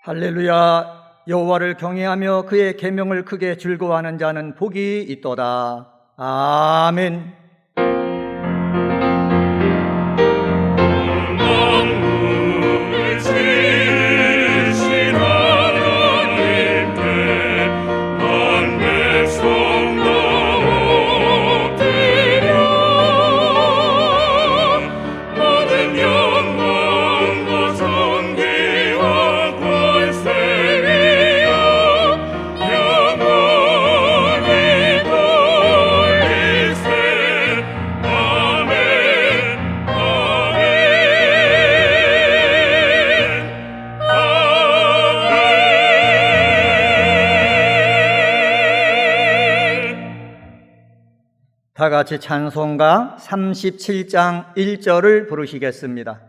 할렐루야. 여호와를 경외하며 그의 계명을 크게 즐거워하는 자는 복이 있도다. 아멘. 다 같이 찬송가 37장 1절을 부르시겠습니다.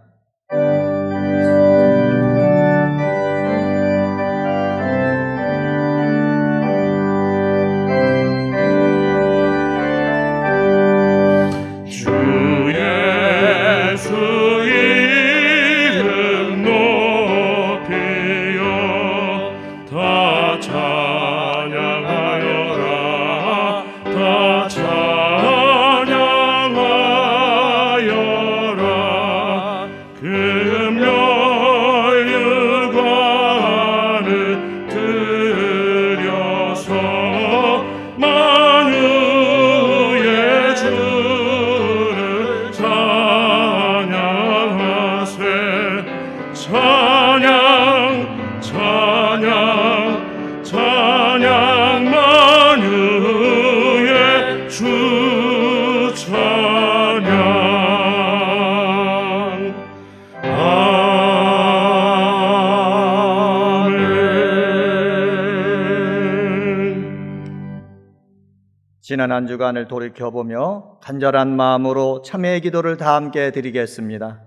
지난 한 주간을 돌이켜보며 간절한 마음으로 참회의 기도를 다 함께 드리겠습니다.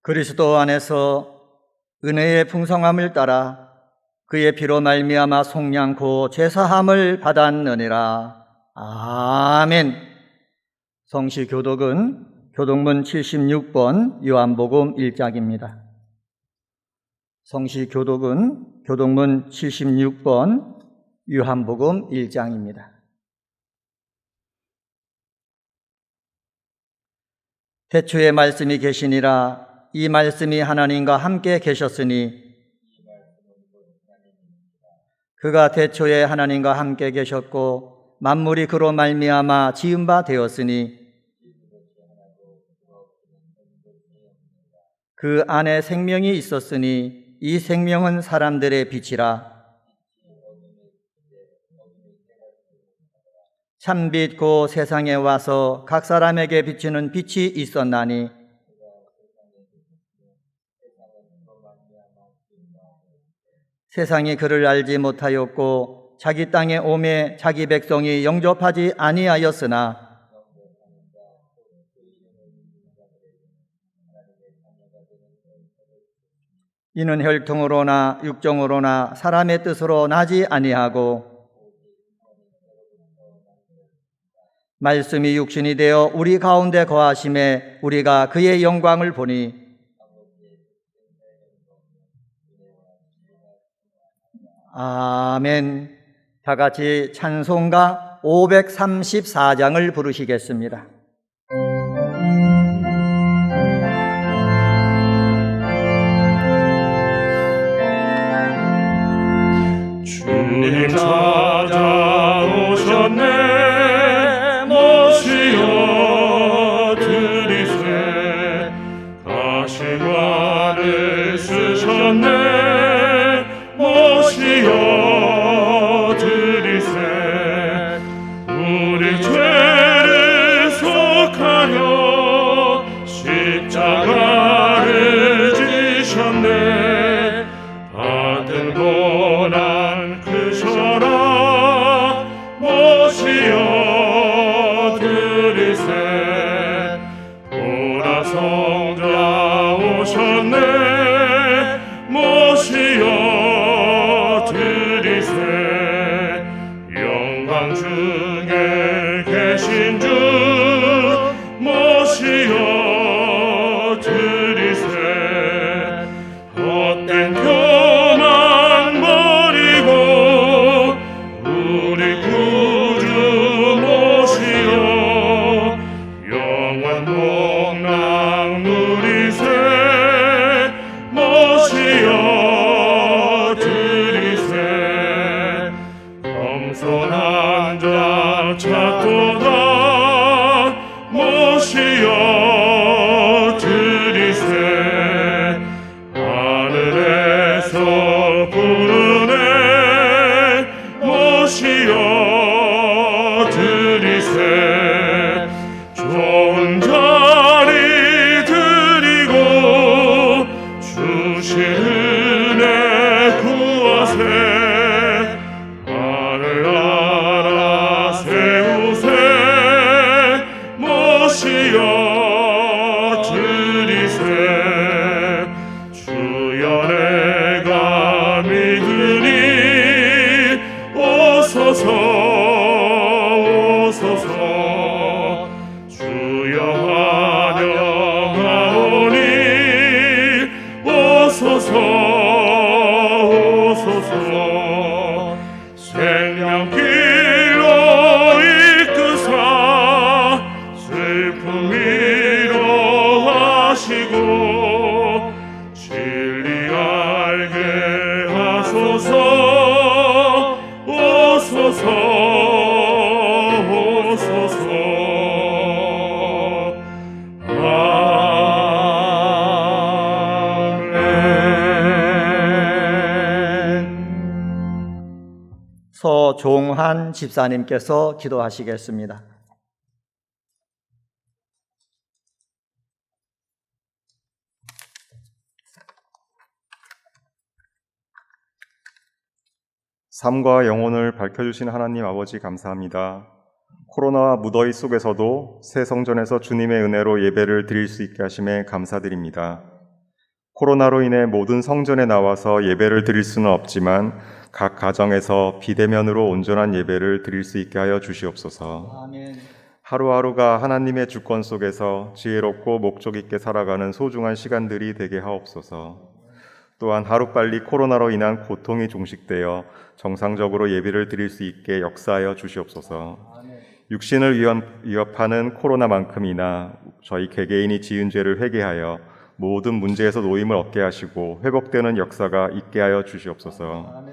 그리스도 안에서 은혜의 풍성함을 따라 그의 피로 말미암아 속량코 죄사함을 받았느니라. 아멘. 성시 교독은 교독문 76번 요한복음 1장입니다. 성시 교독은 교독문 76번 요한복음 1장입니다. 태초에 말씀이 계시니라. 이 말씀이 하나님과 함께 계셨으니 그가 태초에 하나님과 함께 계셨고 만물이 그로 말미암아 지은 바 되었으니 그 안에 생명이 있었으니 이 생명은 사람들의 빛이라. 참빛 곧 세상에 와서 각 사람에게 비추는 빛이 있었나니 세상이 그를 알지 못하였고 자기 땅에 오매 자기 백성이 영접하지 아니하였으나 이는 혈통으로나 육정으로나 사람의 뜻으로 나지 아니하고 말씀이 육신이 되어 우리 가운데 거하심에 우리가 그의 영광을 보니 아멘. 다 같이 찬송가 534장을 부르시겠습니다. 주님 찾아오셨네, 모시어 드리세. 가시관을 쓰셨네, 모시어 드리세. 우리 죄를 속하여 십자가를 지셨네. 받은 고난 크셔라, 모시어 드리세. 보라 성자 오셨네, 모시어 드리세. 영광 중에 계신 주 모시어 드리세. 헛된 교만 버리고 우리 구주 모시어 영원 복락 누리세. 모시어 드리세. 겸손한 자 찾도다, 모시어 드리세. 하늘에서 부르네, 모시어 드리세. 좋은 자리 드리고 주신 은혜 구하세. 하늘나라 세우세, 모시어 드리세. 주여 내가 믿으니 오소서 오소서. 주여 환영하오니 오소서 오소서. 생명길로 이끄사 슬픔 위로하시고 진리 알게 하소서. 오소서 오소서. 아멘. 서종한 집사님께서 기도하시겠습니다. 삶과 영혼을 밝혀주신 하나님 아버지 감사합니다. 코로나와 무더위 속에서도 새 성전에서 주님의 은혜로 예배를 드릴 수 있게 하심에 감사드립니다. 코로나로 인해 모든 성전에 나와서 예배를 드릴 수는 없지만 각 가정에서 비대면으로 온전한 예배를 드릴 수 있게 하여 주시옵소서. 아멘. 하루하루가 하나님의 주권 속에서 지혜롭고 목적 있게 살아가는 소중한 시간들이 되게 하옵소서. 또한 하루빨리 코로나로 인한 고통이 종식되어 정상적으로 예배를 드릴 수 있게 역사하여 주시옵소서. 육신을 위협하는 코로나만큼이나 저희 개개인이 지은 죄를 회개하여 모든 문제에서 노임을 얻게 하시고 회복되는 역사가 있게 하여 주시옵소서.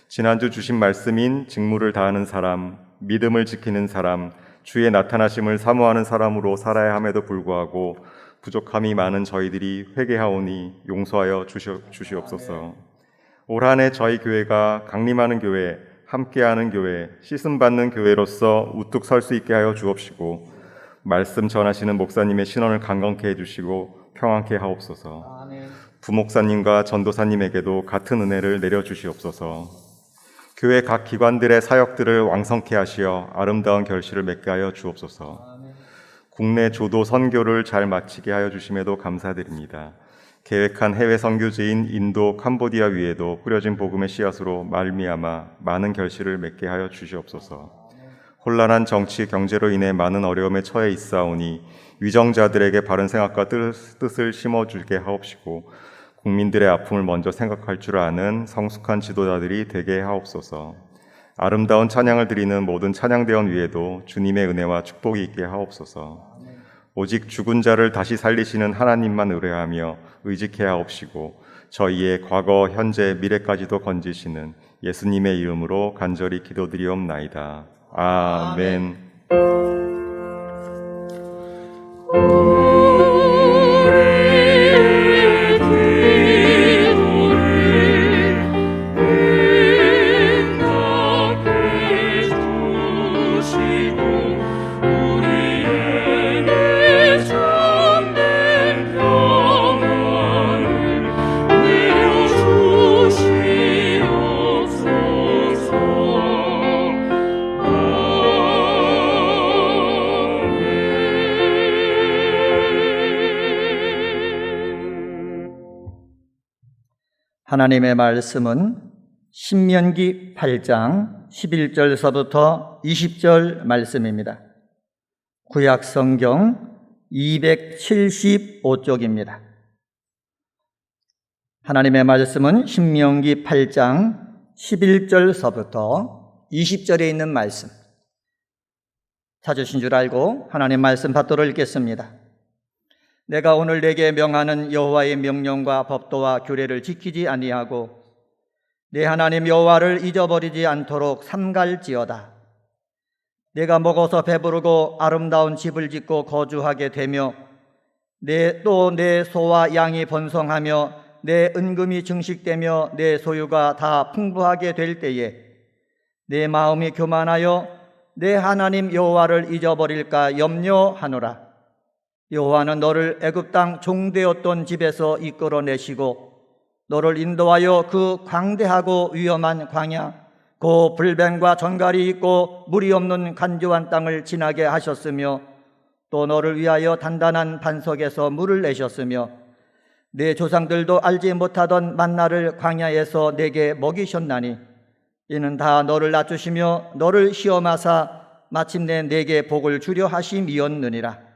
지난주 주신 말씀인 직무를 다하는 사람, 믿음을 지키는 사람, 주의 나타나심을 사모하는 사람으로 살아야 함에도 불구하고 부족함이 많은 저희들이 회개하오니 용서하여 주시옵소서. 올 한 해 저희 교회가 강림하는 교회, 함께하는 교회, 씻음받는 교회로서 우뚝 설 수 있게 하여 주옵시고 말씀 전하시는 목사님의 신원을 강건케 해주시고 평안케 하옵소서. 부목사님과 전도사님에게도 같은 은혜를 내려주시옵소서. 교회 각 기관들의 사역들을 왕성케 하시어 아름다운 결실을 맺게 하여 주옵소서. 국내 조도 선교를 잘 마치게 하여 주심에도 감사드립니다. 계획한 해외 선교지인 인도, 캄보디아 위에도 뿌려진 복음의 씨앗으로 말미암아 많은 결실을 맺게 하여 주시옵소서. 혼란한 정치, 경제로 인해 많은 어려움에 처해 있사오니 위정자들에게 바른 생각과 뜻을 심어주게 하옵시고 국민들의 아픔을 먼저 생각할 줄 아는 성숙한 지도자들이 되게 하옵소서. 아름다운 찬양을 드리는 모든 찬양대원 위에도 주님의 은혜와 축복이 있게 하옵소서. 오직 죽은 자를 다시 살리시는 하나님만 의뢰하며 의지케 하옵시고 저희의 과거, 현재, 미래까지도 건지시는 예수님의 이름으로 간절히 기도드리옵나이다. 아멘. 하나님의 말씀은 신명기 8장 11절서부터 20절 말씀입니다. 구약 성경 275쪽입니다. 하나님의 말씀은 신명기 8장 11절서부터 20절에 있는 말씀. 찾으신 줄 알고 하나님 말씀 받도록 읽겠습니다. 내가 오늘 내게 명하는 여호와의 명령과 법도와 규례를 지키지 아니하고 내 하나님 여호와를 잊어버리지 않도록 삼갈지어다. 내가 먹어서 배부르고 아름다운 집을 짓고 거주하게 되며 또 내 소와 양이 번성하며 내 은금이 증식되며 내 소유가 다 풍부하게 될 때에 내 마음이 교만하여 내 하나님 여호와를 잊어버릴까 염려하노라. 여호와는 너를 애굽 땅 종되었던 집에서 이끌어내시고 너를 인도하여 그 광대하고 위험한 광야, 그 불뱀과 전갈이 있고 물이 없는 간조한 땅을 지나게 하셨으며 또 너를 위하여 단단한 반석에서 물을 내셨으며 내 조상들도 알지 못하던 만나를 광야에서 내게 먹이셨나니 이는 다 너를 낮추시며 너를 시험하사 마침내 내게 복을 주려 하심이었느니라.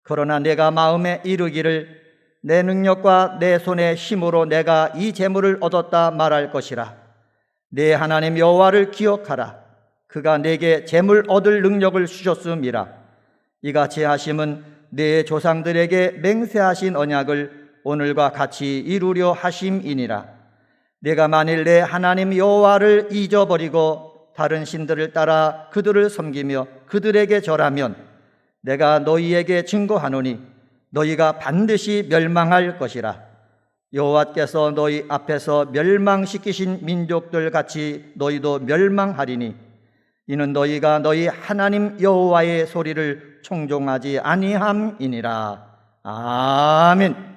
그러나 내가 마음에 이르기를 내 능력과 내 손의 힘으로 내가 이 재물을 얻었다 말할 것이라. 내 하나님 여호와를 기억하라. 그가 내게 재물 얻을 능력을 주셨음이라. 이같이 하심은 내 조상들에게 맹세하신 언약을 오늘과 같이 이루려 하심이니라. 내가 만일 내 하나님 여호와를 잊어버리고 다른 신들을 따라 그들을 섬기며 그들에게 절하면 내가 너희에게 증거하노니 너희가 반드시 멸망할 것이라. 여호와께서 너희 앞에서 멸망시키신 민족들 같이 너희도 멸망하리니 이는 너희가 너희 하나님 여호와의 소리를 청종하지 아니함이니라. 아멘.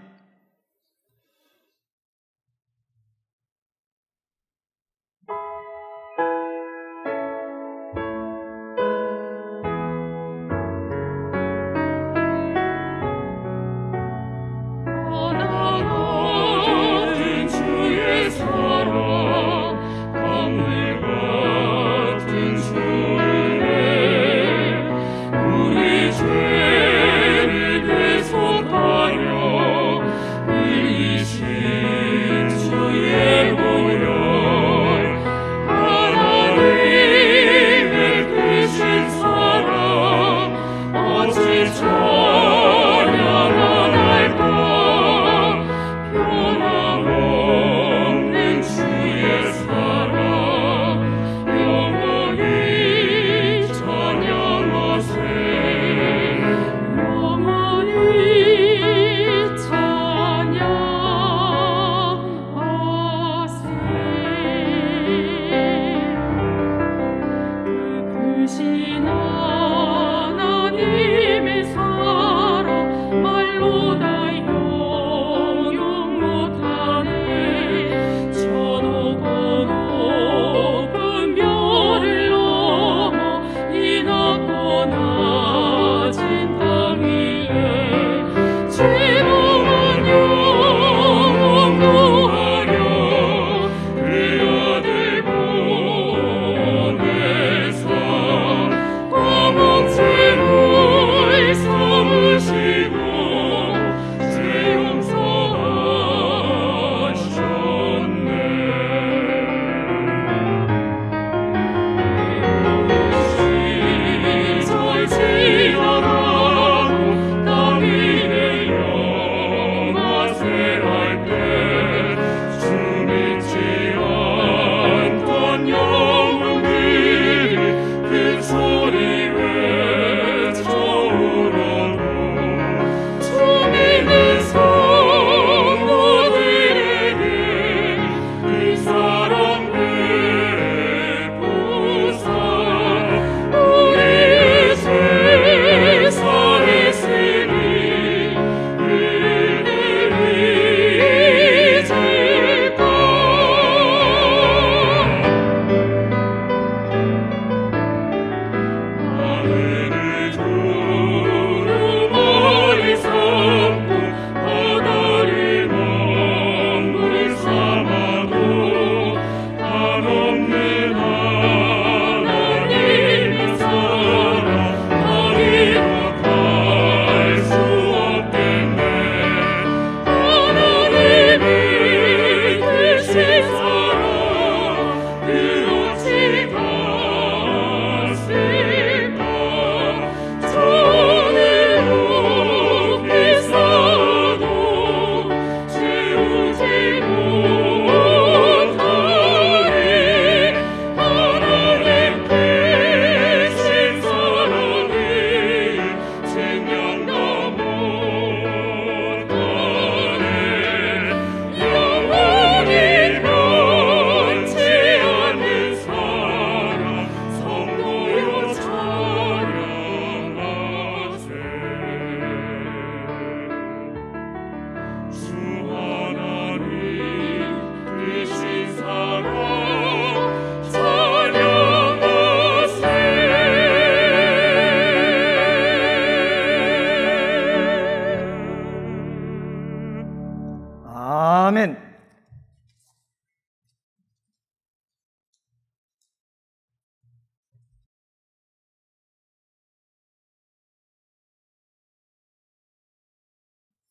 우리 죄를 계속하여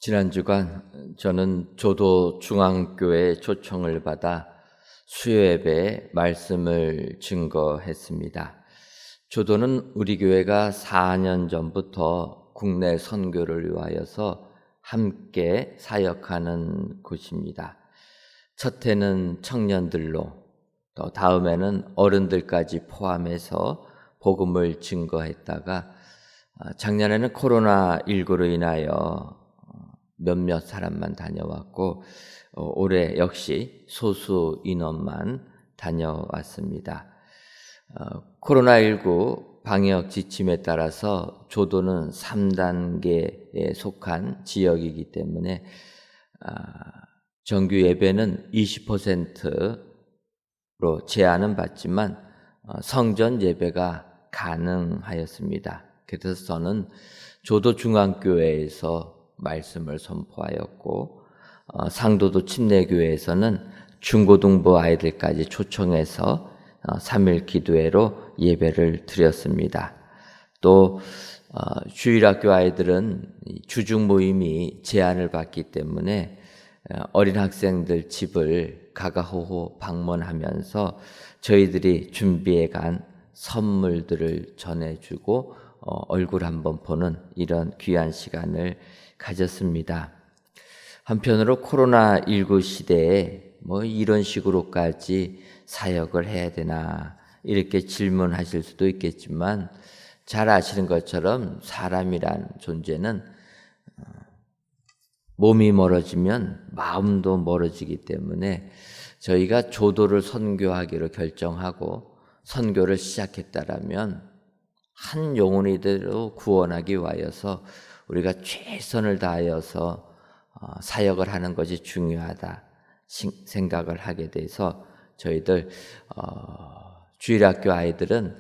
지난 주간 저는 조도 중앙교회 초청을 받아 수요예배에 말씀을 증거했습니다. 조도는 우리 교회가 4년 전부터 국내 선교를 위하여서 함께 사역하는 곳입니다. 첫 해는 청년들로, 또 다음에는 어른들까지 포함해서 복음을 증거했다가 작년에는 코로나19로 인하여 몇몇 사람만 다녀왔고 올해 역시 소수 인원만 다녀왔습니다. 코로나19 방역 지침에 따라서 조도는 3단계에 속한 지역이기 때문에 정규 예배는 20%로 제한은 받지만 성전 예배가 가능하였습니다. 그래서 저는 조도 중앙교회에서 말씀을 선포하였고 상도도 침례교회에서는 중고등부 아이들까지 초청해서 3일 기도회로 예배를 드렸습니다. 또 주일학교 아이들은 주중 모임이 제한을 받기 때문에 어린 학생들 집을 가가호호 방문하면서 저희들이 준비해 간 선물들을 전해주고 얼굴 한번 보는 이런 귀한 시간을 가졌습니다. 한편으로 코로나19 시대에 이런 식으로까지 사역을 해야 되나 이렇게 질문하실 수도 있겠지만 잘 아시는 것처럼 사람이란 존재는 몸이 멀어지면 마음도 멀어지기 때문에 저희가 조도를 선교하기로 결정하고 선교를 시작했다라면 한 영혼이대로 구원하기 위하여서 우리가 최선을 다하여서 사역을 하는 것이 중요하다 생각을 하게 돼서 저희들 주일학교 아이들은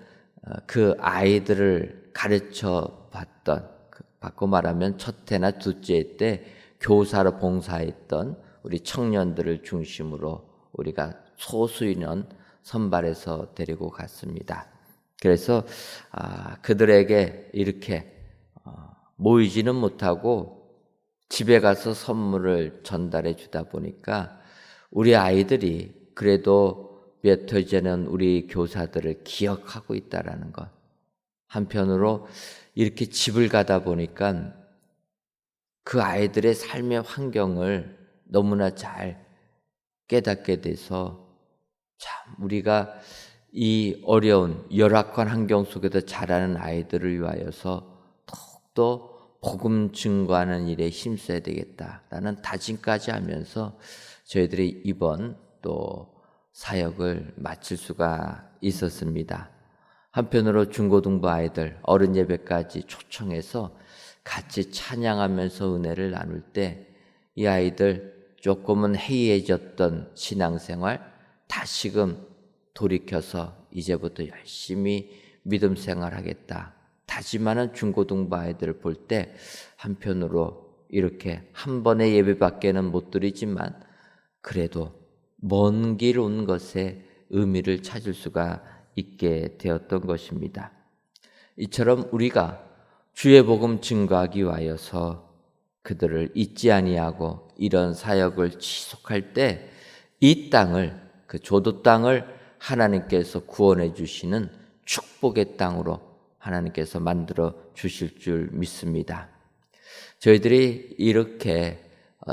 그 아이들을 가르쳐 봤던, 바꿔 말하면 첫 해나 둘째 해 때 교사로 봉사했던 우리 청년들을 중심으로 우리가 소수 인원 선발해서 데리고 갔습니다. 그래서 그들에게 이렇게 모이지는 못하고 집에 가서 선물을 전달해 주다 보니까 우리 아이들이 그래도 몇 해 전엔 우리 교사들을 기억하고 있다라는 것. 한편으로 이렇게 집을 가다 보니까 그 아이들의 삶의 환경을 너무나 잘 깨닫게 돼서 참 우리가 이 어려운 열악한 환경 속에서 자라는 아이들을 위하여서 더욱더 복음 증거하는 일에 힘써야 되겠다라는 다짐까지 하면서 저희들이 이번 또 사역을 마칠 수가 있었습니다. 한편으로 중고등부 아이들 어른 예배까지 초청해서 같이 찬양하면서 은혜를 나눌 때 이 아이들 조금은 해이해졌던 신앙생활 다시금 돌이켜서 이제부터 열심히 믿음 생활하겠다 다짐하는 중고등부 아이들을 볼 때 한편으로 이렇게 한 번의 예배밖에는 못 드리지만 그래도 먼 길 온 것에 의미를 찾을 수가 있게 되었던 것입니다. 이처럼 우리가 주의 복음 증거하기 위하여서 그들을 잊지 아니하고 이런 사역을 지속할 때 이 땅을, 그 조도 땅을 하나님께서 구원해 주시는 축복의 땅으로 하나님께서 만들어 주실 줄 믿습니다. 저희들이 이렇게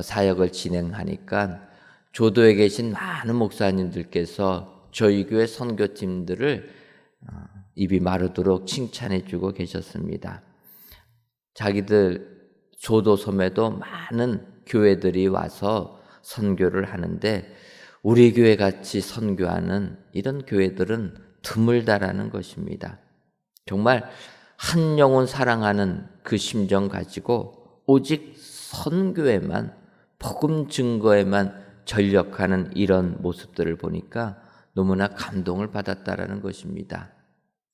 사역을 진행하니까 조도에 계신 많은 목사님들께서 저희 교회 선교팀들을 입이 마르도록 칭찬해 주고 계셨습니다. 자기들 조도 섬에도 많은 교회들이 와서 선교를 하는데 우리 교회 같이 선교하는 이런 교회들은 드물다라는 것입니다. 정말 한 영혼 사랑하는 그 심정 가지고 오직 선교에만 복음 증거에만 전력하는 이런 모습들을 보니까 너무나 감동을 받았다라는 것입니다.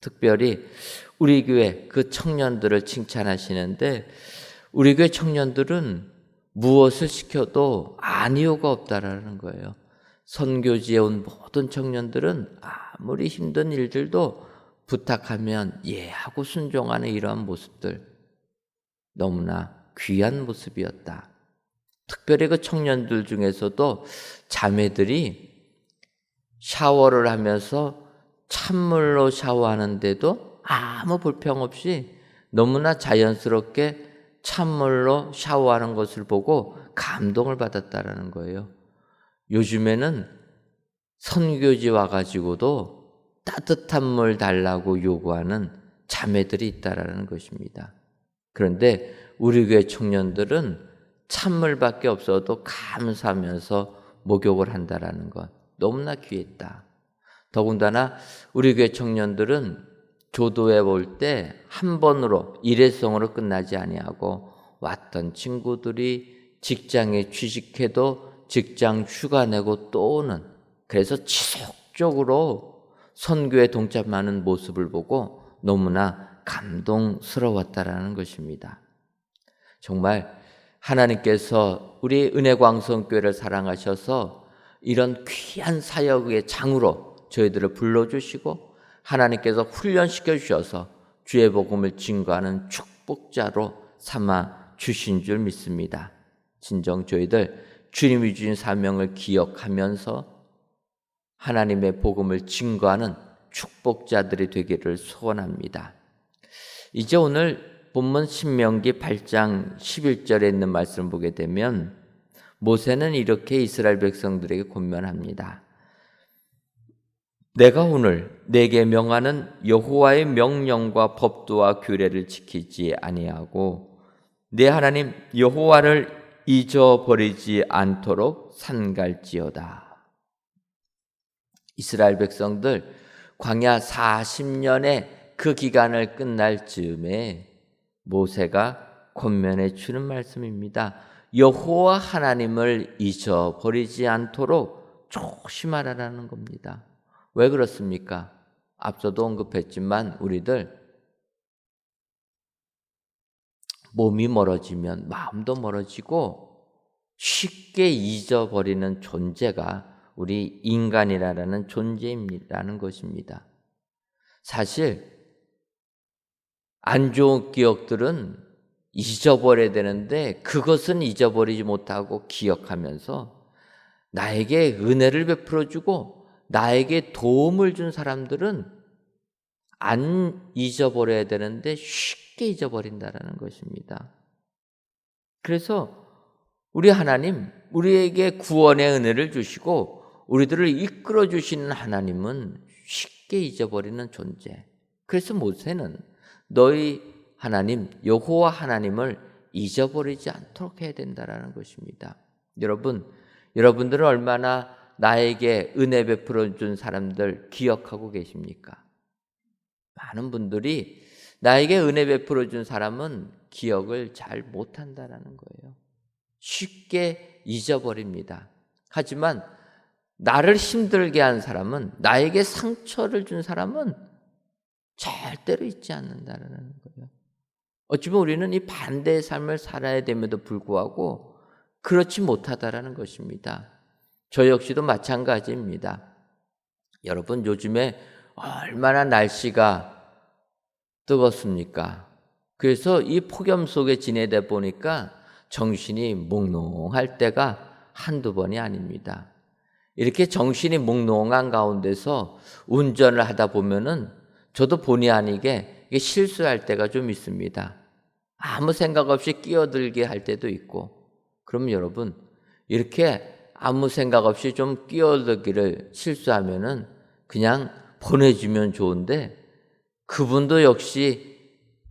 특별히 우리 교회 그 청년들을 칭찬하시는데 우리 교회 청년들은 무엇을 시켜도 아니오가 없다라는 거예요. 선교지에 온 모든 청년들은 아무리 힘든 일들도 부탁하면 예 하고 순종하는 이러한 모습들 너무나 귀한 모습이었다. 특별히 그 청년들 중에서도 자매들이 샤워를 하면서 찬물로 샤워하는데도 아무 불평 없이 너무나 자연스럽게 찬물로 샤워하는 것을 보고 감동을 받았다라는 거예요. 요즘에는 선교지 와가지고도 따뜻한 물 달라고 요구하는 자매들이 있다라는 것입니다. 그런데 우리 교회 청년들은 찬물밖에 없어도 감사하면서 목욕을 한다라는 것 너무나 귀했다. 더군다나 우리 교회 청년들은 교도에 올 때 한 번으로 일회성으로 끝나지 아니하고 왔던 친구들이 직장에 취직해도 직장 휴가 내고 또 오는, 그래서 지속적으로 선교에 동참하는 모습을 보고 너무나 감동스러웠다라는 것입니다. 정말 하나님께서 우리 은혜광성교회를 사랑하셔서 이런 귀한 사역의 장으로 저희들을 불러주시고 하나님께서 훈련시켜 주셔서 주의 복음을 증거하는 축복자로 삼아 주신 줄 믿습니다. 진정 저희들 주님이 주신 사명을 기억하면서 하나님의 복음을 증거하는 축복자들이 되기를 소원합니다. 이제 오늘 본문 신명기 8장 11절에 있는 말씀을 보게 되면 모세는 이렇게 이스라엘 백성들에게 권면합니다. 내가 오늘 내게 명하는 여호와의 명령과 법도와 규례를 지키지 아니하고 내 하나님 여호와를 잊어버리지 않도록 삼갈지어다. 이스라엘 백성들 광야 40년의 그 기간을 끝날 즈음에 모세가 권면해 주는 말씀입니다. 여호와 하나님을 잊어버리지 않도록 조심하라는 겁니다. 왜 그렇습니까? 앞서도 언급했지만 우리들 몸이 멀어지면 마음도 멀어지고 쉽게 잊어버리는 존재가 우리 인간이라는 존재라는 것입니다. 사실 안 좋은 기억들은 잊어버려야 되는데 그것은 잊어버리지 못하고 기억하면서 나에게 은혜를 베풀어주고 나에게 도움을 준 사람들은 안 잊어버려야 되는데 쉽게 잊어버린다는 것입니다. 그래서 우리 하나님, 우리에게 구원의 은혜를 주시고 우리들을 이끌어 주시는 하나님은 쉽게 잊어버리는 존재. 그래서 모세는 너희 하나님 여호와 하나님을 잊어버리지 않도록 해야 된다는 것입니다. 여러분들은 얼마나 나에게 은혜 베풀어 준 사람들 기억하고 계십니까? 많은 분들이 나에게 은혜 베풀어 준 사람은 기억을 잘 못한다라는 거예요. 쉽게 잊어버립니다. 하지만 나를 힘들게 한 사람은, 나에게 상처를 준 사람은 절대로 잊지 않는다라는 거예요. 어찌보면 우리는 이 반대의 삶을 살아야 됨에도 불구하고 그렇지 못하다라는 것입니다. 저 역시도 마찬가지입니다. 여러분, 요즘에 얼마나 날씨가 뜨겁습니까? 그래서 이 폭염 속에 지내다 보니까 정신이 몽롱할 때가 한두 번이 아닙니다. 이렇게 정신이 몽롱한 가운데서 운전을 하다 보면은 저도 본의 아니게 실수할 때가 좀 있습니다. 아무 생각 없이 끼어들게 할 때도 있고. 그럼 여러분, 이렇게 아무 생각 없이 좀 끼어들기를 실수하면은 그냥 보내주면 좋은데 그분도 역시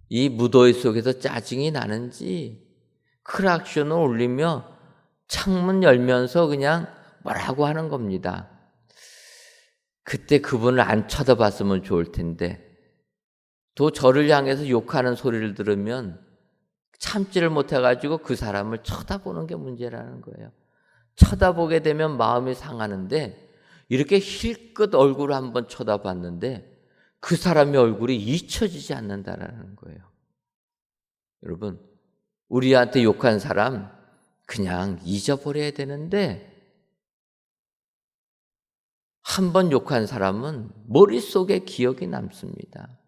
이 무더위 속에서 짜증이 나는지 크락션을 올리며 창문 열면서 그냥 뭐라고 하는 겁니다. 그때 그분을 안 쳐다봤으면 좋을 텐데 또 저를 향해서 욕하는 소리를 들으면 참지를 못해가지고 그 사람을 쳐다보는 게 문제라는 거예요. 쳐다보게 되면 마음이 상하는데 이렇게 힐끗 얼굴을 한번 쳐다봤는데 그 사람의 얼굴이 잊혀지지 않는다라는 거예요. 여러분, 우리한테 욕한 사람 그냥 잊어버려야 되는데 한번 욕한 사람은 머릿속에 기억이 남습니다.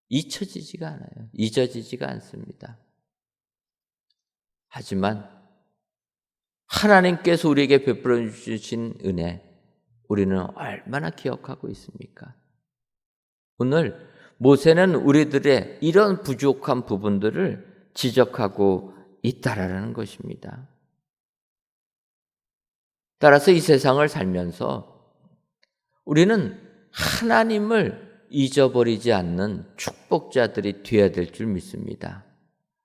잊혀지지가 않아요. 잊어지지가 않습니다. 하지만 하나님께서 우리에게 베풀어 주신 은혜, 우리는 얼마나 기억하고 있습니까? 오늘 모세는 우리들의 이런 부족한 부분들을 지적하고 있다라는 것입니다. 따라서 이 세상을 살면서 우리는 하나님을 잊어버리지 않는 축복자들이 되어야 될 줄 믿습니다.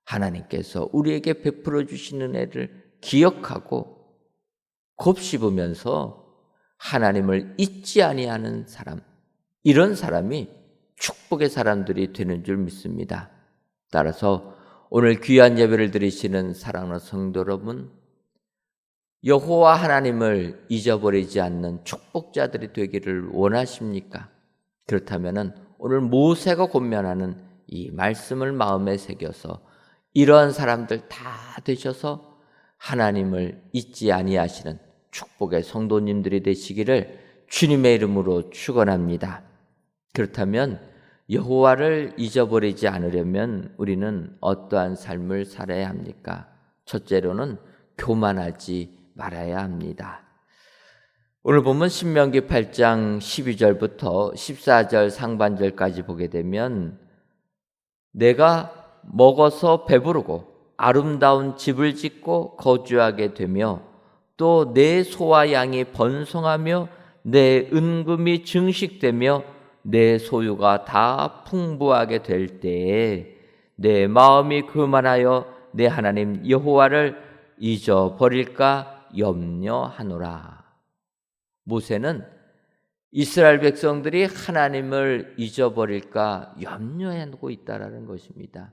하나님께서 우리에게 베풀어 주신 은혜를 기억하고 곱씹으면서 하나님을 잊지 아니하는 사람, 이런 사람이 축복의 사람들이 되는 줄 믿습니다. 따라서 오늘 귀한 예배를 드리시는 사랑하는 성도 여러분, 여호와 하나님을 잊어버리지 않는 축복자들이 되기를 원하십니까? 그렇다면 오늘 모세가 권면하는 이 말씀을 마음에 새겨서 이러한 사람들 다 되셔서 하나님을 잊지 아니하시는 축복의 성도님들이 되시기를 주님의 이름으로 축원합니다. 그렇다면 여호와를 잊어버리지 않으려면 우리는 어떠한 삶을 살아야 합니까? 첫째로는 교만하지 말아야 합니다. 오늘 보면 신명기 8장 12절부터 14절 상반절까지 보게 되면 내가 먹어서 배부르고 아름다운 집을 짓고 거주하게 되며 또 내 소와 양이 번성하며 내 은금이 증식되며 내 소유가 다 풍부하게 될 때에 내 마음이 교만하여 내 하나님 여호와를 잊어버릴까 염려하노라. 모세는 이스라엘 백성들이 하나님을 잊어버릴까 염려하고 있다는 것입니다.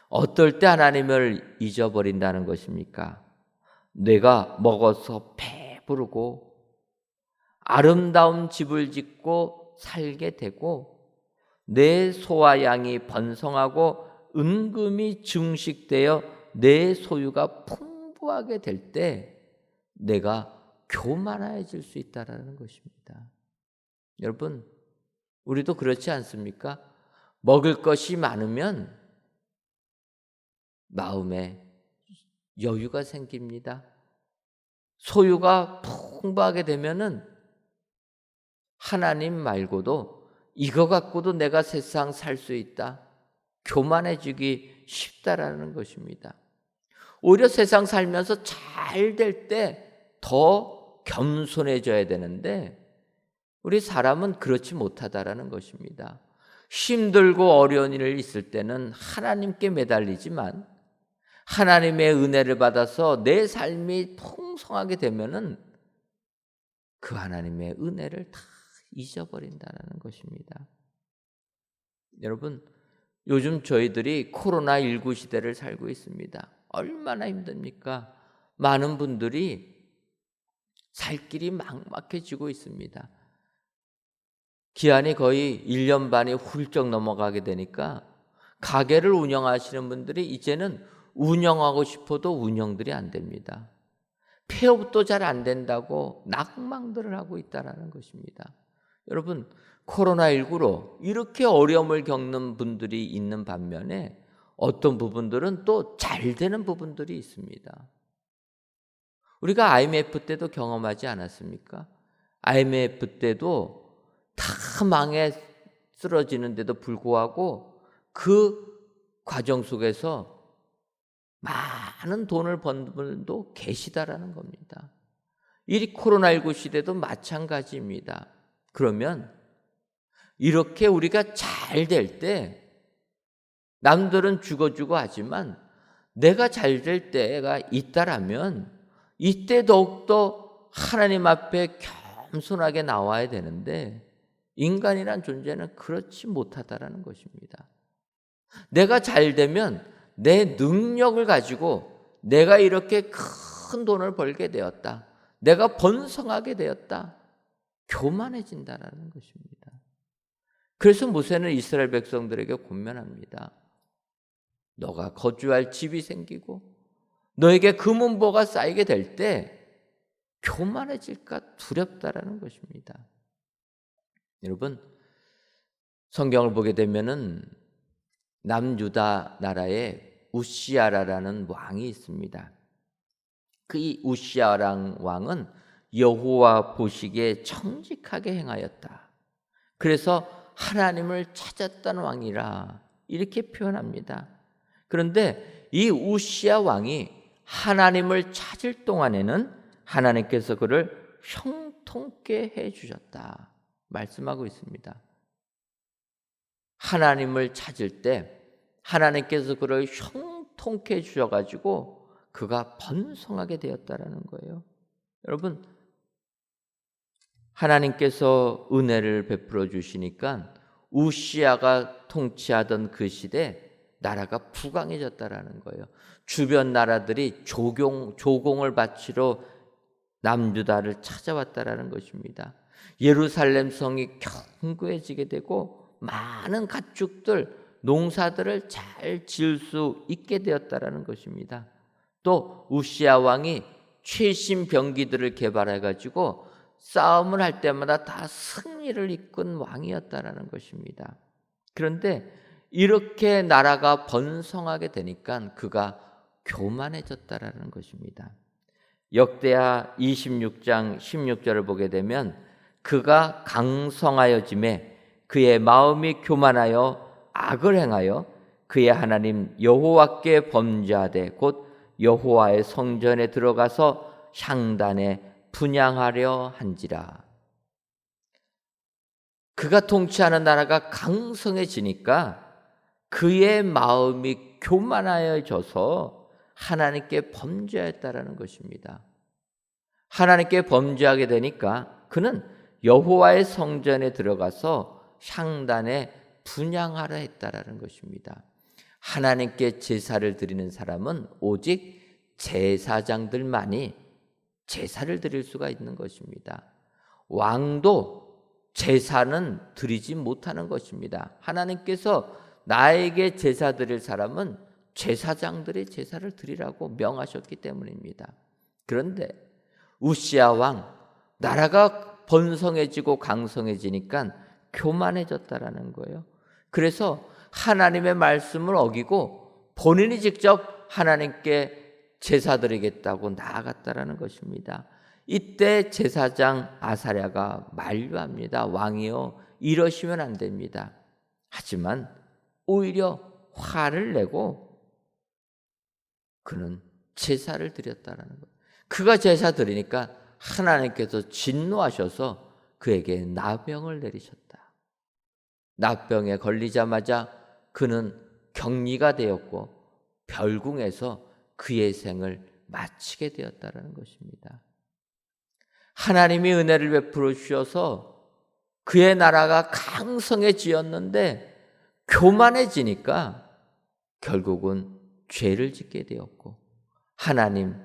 어떨 때 하나님을 잊어버린다는 것입니까? 내가 먹어서 배부르고 아름다운 집을 짓고 살게 되고 내 소와 양이 번성하고 은금이 증식되어 내 소유가 풍부하게 될 때 내가 교만해질 수 있다는 것입니다. 여러분, 우리도 그렇지 않습니까? 먹을 것이 많으면 마음에 여유가 생깁니다. 소유가 풍부하게 되면은 하나님 말고도 이거 갖고도 내가 세상 살 수 있다. 교만해지기 쉽다라는 것입니다. 오히려 세상 살면서 잘 될 때 더 겸손해져야 되는데 우리 사람은 그렇지 못하다라는 것입니다. 힘들고 어려운 일 있을 때는 하나님께 매달리지만 하나님의 은혜를 받아서 내 삶이 풍성하게 되면은 그 하나님의 은혜를 다 잊어버린다는 것입니다. 여러분, 요즘 저희들이 코로나19 시대를 살고 있습니다. 얼마나 힘듭니까? 많은 분들이 살 길이 막막해지고 있습니다. 기한이 거의 1년 반이 훌쩍 넘어가게 되니까 가게를 운영하시는 분들이 이제는 운영하고 싶어도 운영들이 안 됩니다. 폐업도 잘 안 된다고 낙망들을 하고 있다는 것입니다. 여러분, 코로나19로 이렇게 어려움을 겪는 분들이 있는 반면에 어떤 부분들은 또 잘 되는 부분들이 있습니다. 우리가 IMF 때도 경험하지 않았습니까? IMF 때도 다 망해 쓰러지는데도 불구하고 그 과정 속에서 많은 돈을 번 분도 계시다라는 겁니다. 이 코로나19 시대도 마찬가지입니다. 그러면 이렇게 우리가 잘 될 때 남들은 죽어주고 하지만 내가 잘 될 때가 있다라면 이때 더욱더 하나님 앞에 겸손하게 나와야 되는데 인간이란 존재는 그렇지 못하다라는 것입니다. 내가 잘 되면 내 능력을 가지고 내가 이렇게 큰 돈을 벌게 되었다. 내가 번성하게 되었다. 교만해진다라는 것입니다. 그래서 모세는 이스라엘 백성들에게 권면합니다. 너가 거주할 집이 생기고 너에게 금은보가 쌓이게 될 때 교만해질까 두렵다라는 것입니다. 여러분, 성경을 보게 되면은 남유다 나라에 우시아라라는 왕이 있습니다. 그 우시야 왕은 여호와 보시기에 정직하게 행하였다. 그래서 하나님을 찾았던 왕이라 이렇게 표현합니다. 그런데 이 우시야 왕이 하나님을 찾을 동안에는 하나님께서 그를 형통케 해주셨다 말씀하고 있습니다. 하나님을 찾을 때 하나님께서 그를 형통케 해주셔가지고 그가 번성하게 되었다라는 거예요. 여러분, 하나님께서 은혜를 베풀어 주시니까 우시야가 통치하던 그 시대 나라가 부강해졌다라는 거예요. 주변 나라들이 조공을 바치러 남유다를 찾아왔다라는 것입니다. 예루살렘 성이 견고해지게 되고 많은 가축들, 농사들을 잘 지을 수 있게 되었다라는 것입니다. 또 우시야 왕이 최신 병기들을 개발해 가지고 싸움을 할 때마다 다 승리를 이끈 왕이었다라는 것입니다. 그런데 이렇게 나라가 번성하게 되니까 그가 교만해졌다라는 것입니다. 역대하 26장 16절을 보게 되면 그가 강성하여짐에 그의 마음이 교만하여 악을 행하여 그의 하나님 여호와께 범죄하되 곧 여호와의 성전에 들어가서 향단에 분향하려 한지라. 그가 통치하는 나라가 강성해지니까 그의 마음이 교만하여져서 하나님께 범죄했다라는 것입니다. 하나님께 범죄하게 되니까 그는 여호와의 성전에 들어가서 향단에 분향하려 했다라는 것입니다. 하나님께 제사를 드리는 사람은 오직 제사장들만이 제사를 드릴 수가 있는 것입니다. 왕도 제사는 드리지 못하는 것입니다. 하나님께서 나에게 제사 드릴 사람은 제사장들의 제사를 드리라고 명하셨기 때문입니다. 그런데 우시야 왕, 나라가 번성해지고 강성해지니까 교만해졌다라는 거예요. 그래서 하나님의 말씀을 어기고 본인이 직접 하나님께 제사 드리겠다고 나아갔다라는 것입니다. 이때 제사장 아사랴가 만류합니다. 왕이여, 이러시면 안 됩니다. 하지만 오히려 화를 내고 그는 제사를 드렸다라는 거예요. 그가 제사 드리니까 하나님께서 진노하셔서 그에게 나병을 내리셨다. 나병에 걸리자마자 그는 격리가 되었고 별궁에서 그의 생을 마치게 되었다는 것입니다. 하나님이 은혜를 베풀어 주셔서 그의 나라가 강성해지었는데 교만해지니까 결국은 죄를 짓게 되었고 하나님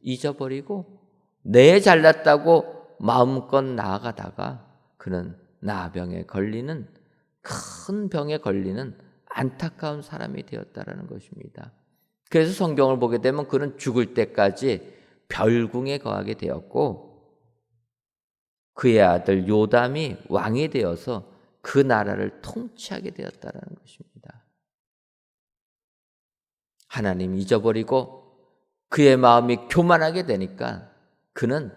잊어버리고 내 잘났다고 마음껏 나아가다가 그는 나병에 걸리는, 큰 병에 걸리는 안타까운 사람이 되었다는 것입니다. 그래서 성경을 보게 되면 그는 죽을 때까지 별궁에 거하게 되었고 그의 아들 요담이 왕이 되어서 그 나라를 통치하게 되었다는 것입니다. 하나님 잊어버리고 그의 마음이 교만하게 되니까 그는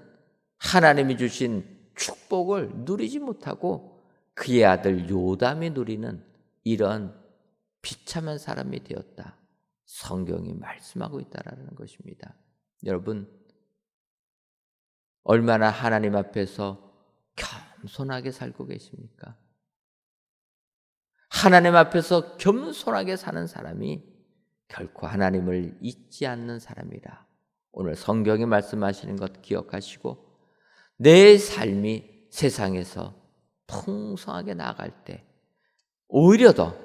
하나님이 주신 축복을 누리지 못하고 그의 아들 요담이 누리는 이런 비참한 사람이 되었다. 성경이 말씀하고 있다는 것입니다. 여러분, 얼마나 하나님 앞에서 겸손하게 살고 계십니까? 하나님 앞에서 겸손하게 사는 사람이 결코 하나님을 잊지 않는 사람이라. 오늘 성경이 말씀하시는 것 기억하시고 내 삶이 세상에서 풍성하게 나아갈 때 오히려 더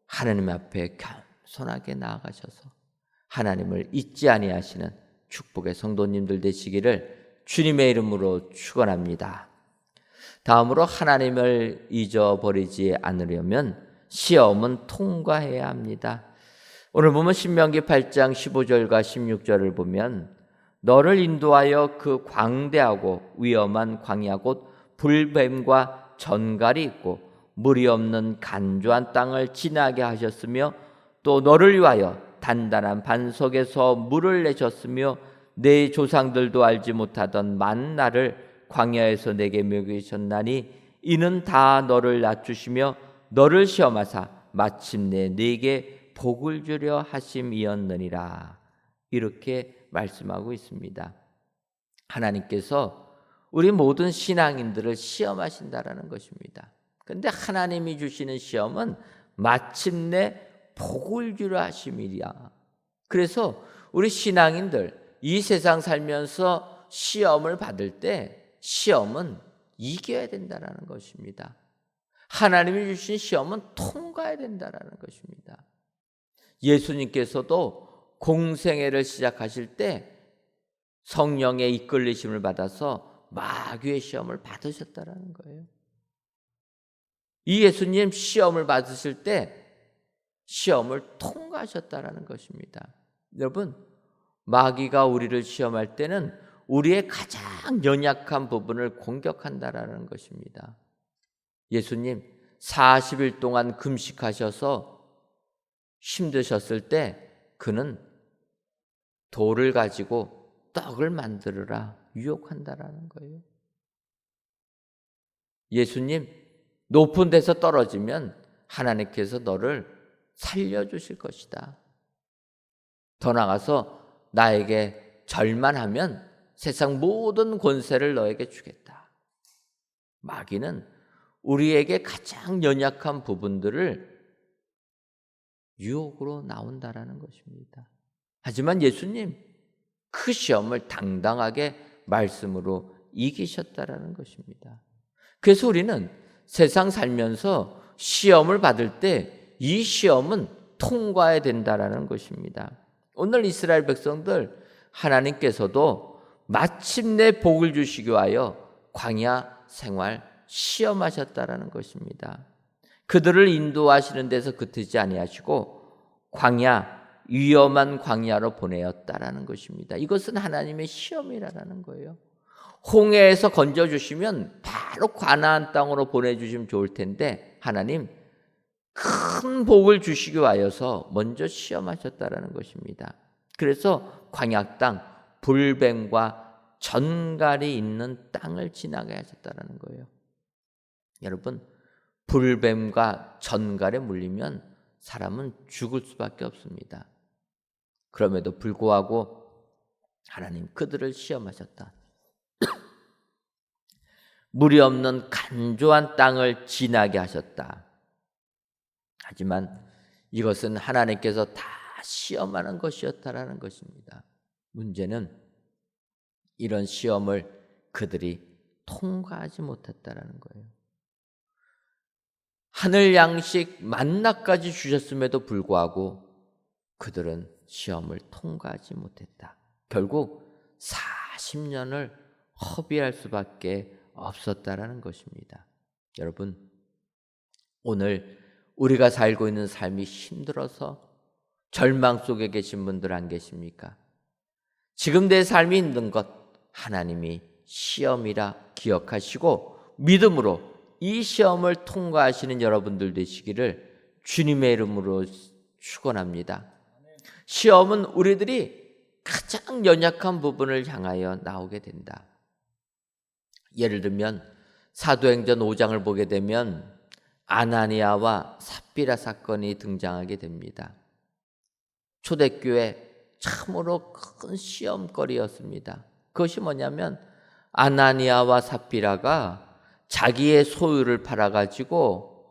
하나님 앞에 겸손하게 나아가셔서 하나님을 잊지 아니하시는 축복의 성도님들 되시기를 주님의 이름으로 축원합니다. 다음으로 하나님을 잊어버리지 않으려면 시험은 통과해야 합니다. 오늘 보면 신명기 8장 15절과 16절을 보면 너를 인도하여 그 광대하고 위험한 광야 곧 불뱀과 전갈이 있고 물이 없는 간조한 땅을 지나게 하셨으며 또 너를 위하여 단단한 반석에서 물을 내셨으며 내 조상들도 알지 못하던 만나를 광야에서 내게 먹이셨나니 이는 다 너를 낮추시며 너를 시험하사 마침내 네게 복을 주려 하심이었느니라. 이렇게 말씀하고 있습니다. 하나님께서 우리 모든 신앙인들을 시험하신다라는 것입니다. 그런데 하나님이 주시는 시험은 마침내 복을 주려 하심이랴. 그래서 우리 신앙인들 이 세상 살면서 시험을 받을 때 시험은 이겨야 된다라는 것입니다. 하나님이 주신 시험은 통과해야 된다라는 것입니다. 예수님께서도 공생애를 시작하실 때 성령의 이끌리심을 받아서 마귀의 시험을 받으셨다라는 거예요. 이 예수님 시험을 받으실 때 시험을 통과하셨다라는 것입니다. 여러분, 마귀가 우리를 시험할 때는 우리의 가장 연약한 부분을 공격한다라는 것입니다. 예수님 40일 동안 금식하셔서 힘드셨을 때 그는 돌을 가지고 떡을 만들으라 유혹한다라는 거예요. 예수님 높은 데서 떨어지면 하나님께서 너를 살려주실 것이다. 더 나아가서 나에게 절만하면 세상 모든 권세를 너에게 주겠다. 마귀는 우리에게 가장 연약한 부분들을 유혹으로 나온다라는 것입니다. 하지만 예수님 그 시험을 당당하게 말씀으로 이기셨다라는 것입니다. 그래서 우리는 세상 살면서 시험을 받을 때 이 시험은 통과해야 된다라는 것입니다. 오늘 이스라엘 백성들 하나님께서도 마침내 복을 주시기 위하여 광야 생활 시험하셨다라는 것입니다. 그들을 인도하시는 데서 그치지 아니하시고 광야, 위험한 광야로 보내었다라는 것입니다. 이것은 하나님의 시험이라는 거예요. 홍해에서 건져주시면 바로 가나안 땅으로 보내주시면 좋을 텐데 하나님 큰 복을 주시기 위하여서 먼저 시험하셨다라는 것입니다. 그래서 광야 땅, 불뱀과 전갈이 있는 땅을 지나게 하셨다라는 거예요. 여러분, 불뱀과 전갈에 물리면 사람은 죽을 수밖에 없습니다. 그럼에도 불구하고 하나님 그들을 시험하셨다. 물이 없는 간조한 땅을 지나게 하셨다. 하지만 이것은 하나님께서 다 시험하는 것이었다라는 것입니다. 문제는 이런 시험을 그들이 통과하지 못했다라는 거예요. 하늘 양식 만나까지 주셨음에도 불구하고 그들은 시험을 통과하지 못했다. 결국 40년을 허비할 수밖에 없었다라는 것입니다. 여러분, 오늘 우리가 살고 있는 삶이 힘들어서 절망 속에 계신 분들 안 계십니까? 지금 내 삶이 힘든 것 하나님이 시험이라 기억하시고 믿음으로 이 시험을 통과하시는 여러분들 되시기를 주님의 이름으로 축원합니다. 시험은 우리들이 가장 연약한 부분을 향하여 나오게 된다. 예를 들면 사도행전 5장을 보게 되면 아나니아와 삽비라 사건이 등장하게 됩니다. 초대교회 참으로 큰 시험거리였습니다. 그것이 뭐냐면 아나니아와 삽비라가 자기의 소유를 팔아가지고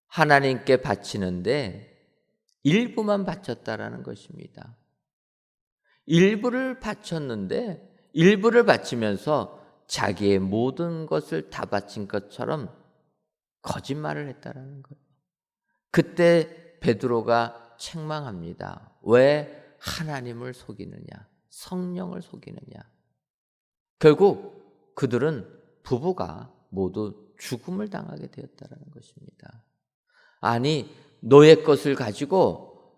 하나님께 바치는데 일부만 바쳤다라는 것입니다. 일부를 바쳤는데 일부를 바치면서 자기의 모든 것을 다 바친 것처럼 거짓말을 했다라는 거예요. 그때 베드로가 책망합니다. 왜 하나님을 속이느냐? 성령을 속이느냐? 결국 그들은 부부가 모두 죽음을 당하게 되었다라는 것입니다. 아니, 너의 것을 가지고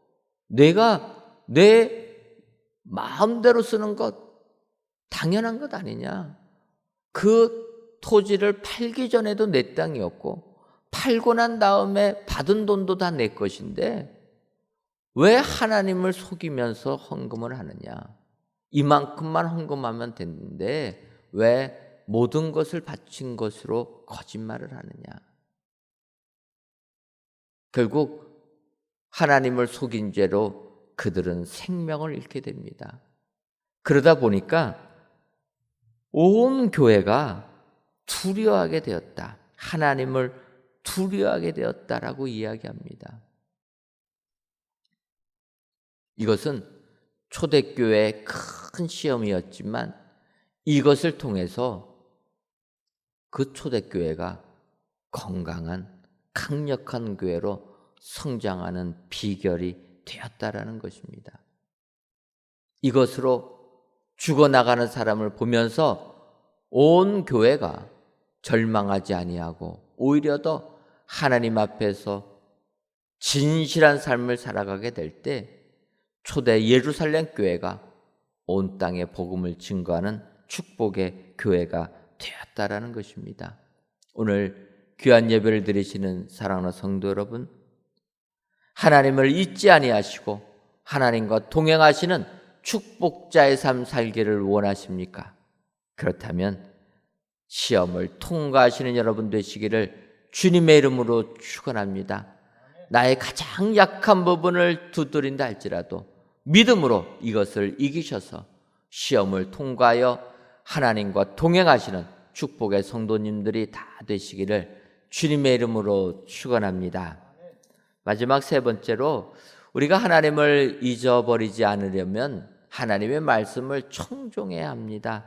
내가 내 마음대로 쓰는 것 당연한 것 아니냐? 그 토지를 팔기 전에도 내 땅이었고 팔고 난 다음에 받은 돈도 다 내 것인데 왜 하나님을 속이면서 헌금을 하느냐? 이만큼만 헌금하면 됐는데 왜 모든 것을 바친 것으로 거짓말을 하느냐. 결국 하나님을 속인 죄로 그들은 생명을 잃게 됩니다. 그러다 보니까 온 교회가 두려워하게 되었다. 하나님을 두려워하게 되었다라고 이야기합니다. 이것은 초대교회의 큰 시험이었지만 이것을 통해서 그 초대교회가 건강한 강력한 교회로 성장하는 비결이 되었다라는 것입니다. 이것으로 죽어나가는 사람을 보면서 온 교회가 절망하지 아니하고 오히려 더 하나님 앞에서 진실한 삶을 살아가게 될 때 초대 예루살렘 교회가 온 땅에 복음을 증거하는 축복의 교회가 되었다라는 것입니다. 오늘 귀한 예배를 드리시는 사랑하는 성도 여러분, 하나님을 잊지 아니하시고 하나님과 동행하시는 축복자의 삶 살기를 원하십니까? 그렇다면 시험을 통과하시는 여러분 되시기를 주님의 이름으로 축원합니다. 나의 가장 약한 부분을 두드린다 할지라도 믿음으로 이것을 이기셔서 시험을 통과하여 하나님과 동행하시는 축복의 성도님들이 다 되시기를 주님의 이름으로 축원합니다. 마지막 세 번째로 우리가 하나님을 잊어버리지 않으려면 하나님의 말씀을 청종해야 합니다.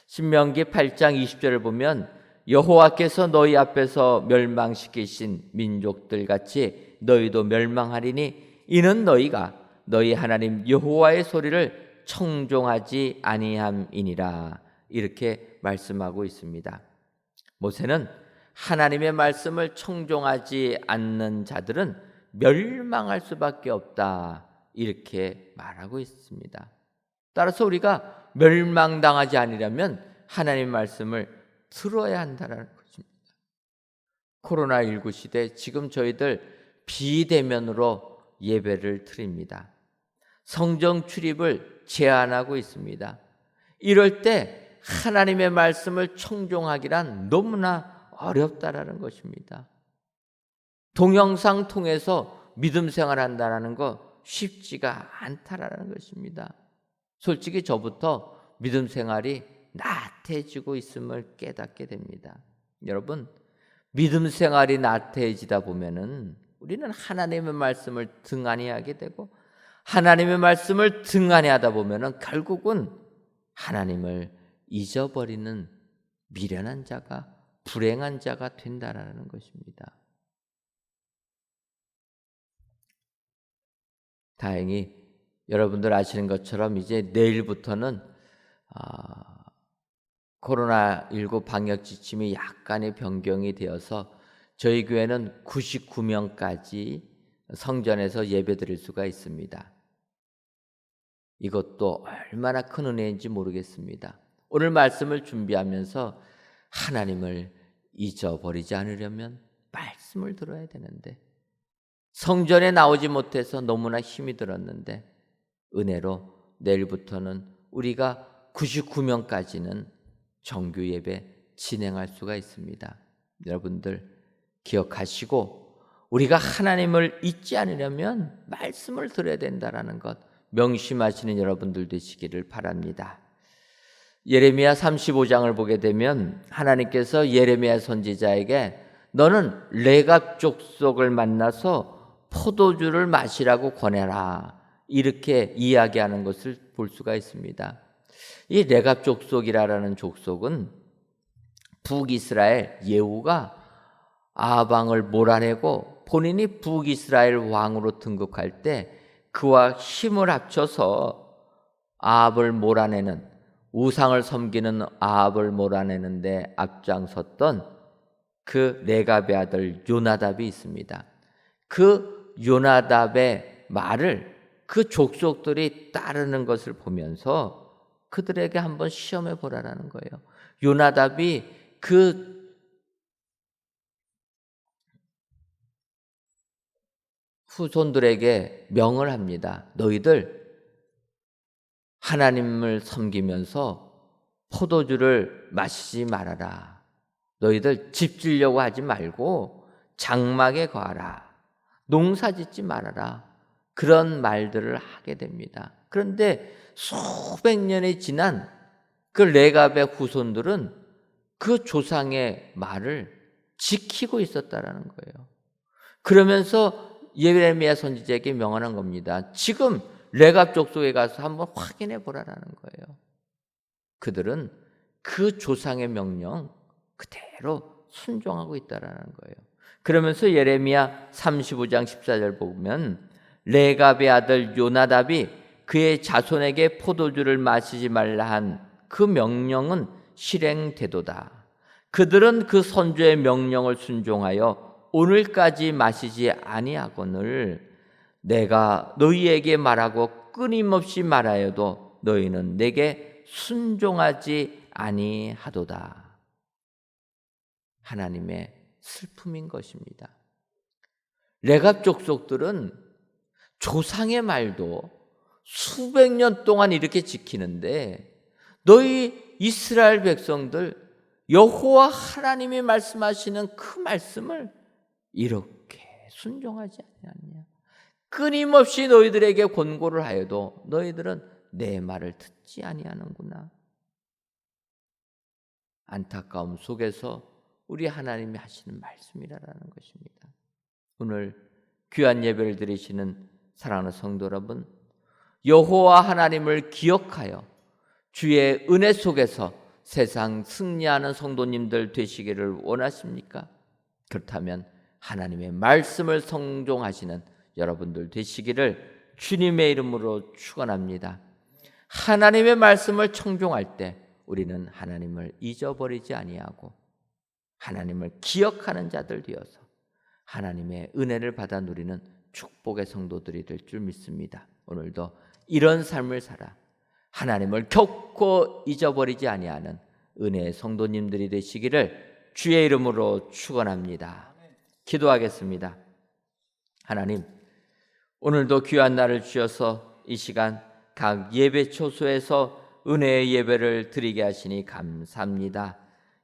신명기 8장 20절을 보면 여호와께서 너희 앞에서 멸망시키신 민족들 같이 너희도 멸망하리니 이는 너희가 너희 하나님 여호와의 소리를 청종하지 아니함이니라. 이렇게 말씀하고 있습니다. 모세는 하나님의 말씀을 청종하지 않는 자들은 멸망할 수밖에 없다. 이렇게 말하고 있습니다. 따라서 우리가 멸망당하지 않으려면 하나님의 말씀을 들어야 한다는 것입니다. 코로나19 시대 지금 저희들 비대면으로 예배를 드립니다. 성전 출입을 제한하고 있습니다. 이럴 때 하나님의 말씀을 청종하기란 너무나 어렵다라는 것입니다. 동영상 통해서 믿음 생활한다는 거 쉽지가 않다라는 것입니다. 솔직히 저부터 믿음 생활이 나태해지고 있음을 깨닫게 됩니다. 여러분, 믿음 생활이 나태해지다 보면은 우리는 하나님의 말씀을 등한히 하게 되고 하나님의 말씀을 등한히 하다 보면은 결국은 하나님을 잊어버리는 미련한 자가 불행한 자가 된다라는 것입니다. 다행히 여러분들 아시는 것처럼 이제 내일부터는 코로나19 방역 지침이 약간의 변경이 되어서 저희 교회는 99명까지 성전에서 예배드릴 수가 있습니다. 이것도 얼마나 큰 은혜인지 모르겠습니다. 오늘 말씀을 준비하면서 하나님을 잊어버리지 않으려면 말씀을 들어야 되는데 성전에 나오지 못해서 너무나 힘이 들었는데 은혜로 내일부터는 우리가 99명까지는 정규 예배 진행할 수가 있습니다. 여러분들 기억하시고 우리가 하나님을 잊지 않으려면 말씀을 들어야 된다는 것 명심하시는 여러분들 되시기를 바랍니다. 예레미야 35장을 보게 되면 하나님께서 예레미야 선지자에게 너는 레갑 족속을 만나서 포도주를 마시라고 권해라 이렇게 이야기하는 것을 볼 수가 있습니다. 이 레갑 족속이라는 족속은 북이스라엘 예후가 아방을 몰아내고 본인이 북이스라엘 왕으로 등극할 때 그와 힘을 합쳐서 아합을 몰아내는 우상을 섬기는 아합을 몰아내는데 앞장섰던 그 레갑의 아들 요나답이 있습니다. 그 요나답의 말을 그 족속들이 따르는 것을 보면서 그들에게 한번 시험해 보라라는 거예요. 요나답이 그 후손들에게 명을 합니다. 너희들 하나님을 섬기면서 포도주를 마시지 말아라. 너희들 집 지려고 하지 말고 장막에 거하라. 농사 짓지 말아라. 그런 말들을 하게 됩니다. 그런데 수백 년이 지난 그 레갑의 후손들은 그 조상의 말을 지키고 있었다라는 거예요. 그러면서 예레미야 선지자에게 명하는 겁니다. 지금 레갑 족속에 가서 한번 확인해 보라라는 거예요. 그들은 그 조상의 명령 그대로 순종하고 있다라는 거예요. 그러면서 예레미야 35장 14절 보면 레갑의 아들 요나답이 그의 자손에게 포도주를 마시지 말라 한 그 명령은 실행되도다. 그들은 그 선조의 명령을 순종하여 오늘까지 마시지 아니하거늘 내가 너희에게 말하고 끊임없이 말하여도 너희는 내게 순종하지 아니하도다. 하나님의 슬픔인 것입니다. 레갑 족속들은 조상의 말도 수백 년 동안 이렇게 지키는데 너희 이스라엘 백성들 여호와 하나님이 말씀하시는 그 말씀을 이렇게 순종하지 아니하느냐. 끊임없이 너희들에게 권고를 하여도 너희들은 내 말을 듣지 아니하는구나. 안타까움 속에서 우리 하나님이 하시는 말씀이라는 것입니다. 오늘 귀한 예배를 드리시는 사랑하는 성도 여러분, 여호와 하나님을 기억하여 주의 은혜 속에서 세상 승리하는 성도님들 되시기를 원하십니까? 그렇다면 하나님의 말씀을 성종하시는 여러분들 되시기를 주님의 이름으로 축원합니다. 하나님의 말씀을 청종할 때 우리는 하나님을 잊어버리지 아니하고 하나님을 기억하는 자들 되어서 하나님의 은혜를 받아 누리는 축복의 성도들이 될 줄 믿습니다. 오늘도 이런 삶을 살아 하나님을 결코 잊어버리지 아니하는 은혜의 성도님들이 되시기를 주의 이름으로 축원합니다. 기도하겠습니다. 하나님, 오늘도 귀한 날을 주셔서 이 시간 각 예배 초소에서 은혜의 예배를 드리게 하시니 감사합니다.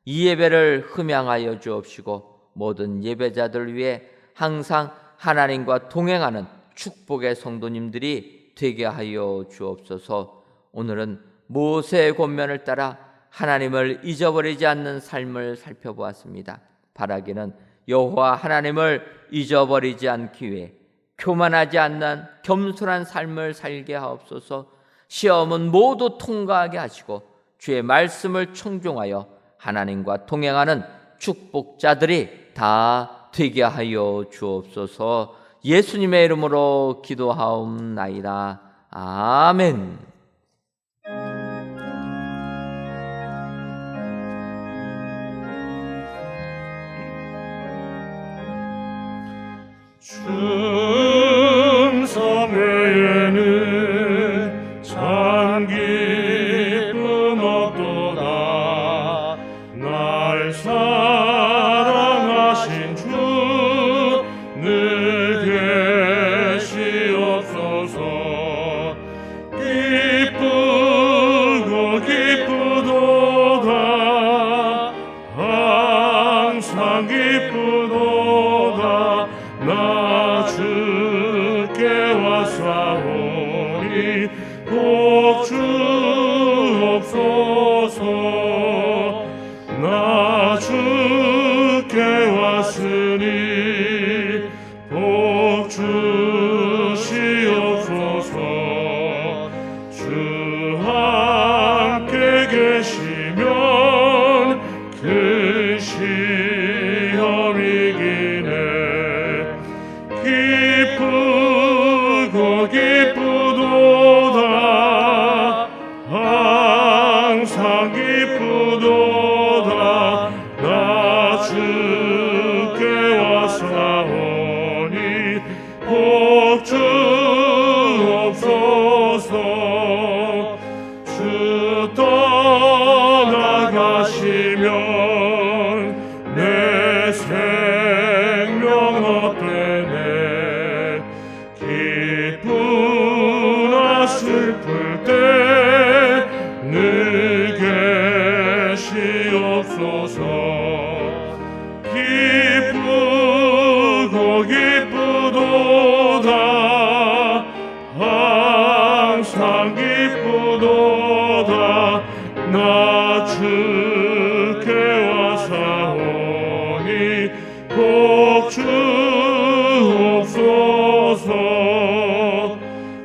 이 예배를 흠양하여 주옵시고 모든 예배자들 위해 항상 하나님과 동행하는 축복의 성도님들이 되게 하여 주옵소서. 오늘은 모세의 권면을 따라 하나님을 잊어버리지 않는 삶을 살펴보았습니다. 바라기는 여호와 하나님을 잊어버리지 않기 위해 교만하지 않는 겸손한 삶을 살게 하옵소서. 시험은 모두 통과하게 하시고 주의 말씀을 청종하여 하나님과 동행하는 축복자들이 다 되게 하여 주옵소서. 예수님의 이름으로 기도하옵나이다. 아멘. 춤섬에는 참 기쁨 얻도다. 날 사랑하신 주 늘 계시옵소서. 기쁘고 기쁘도다. 항상 기쁘도다. 나 주께 왔사오니 복 주옵소서. 나 주께 왔으니 복 주시옵소서. 주 함께 계시면 그 시험 이기네. 기쁘고 기쁘도다. 항상 기쁘도다. 나 주께 왔사오니 복 주옵소서. 주 떠나가시면 내 생명 헛되네. 기쁘나 슬플 때 나 주께 와사오니 복 주옵소서.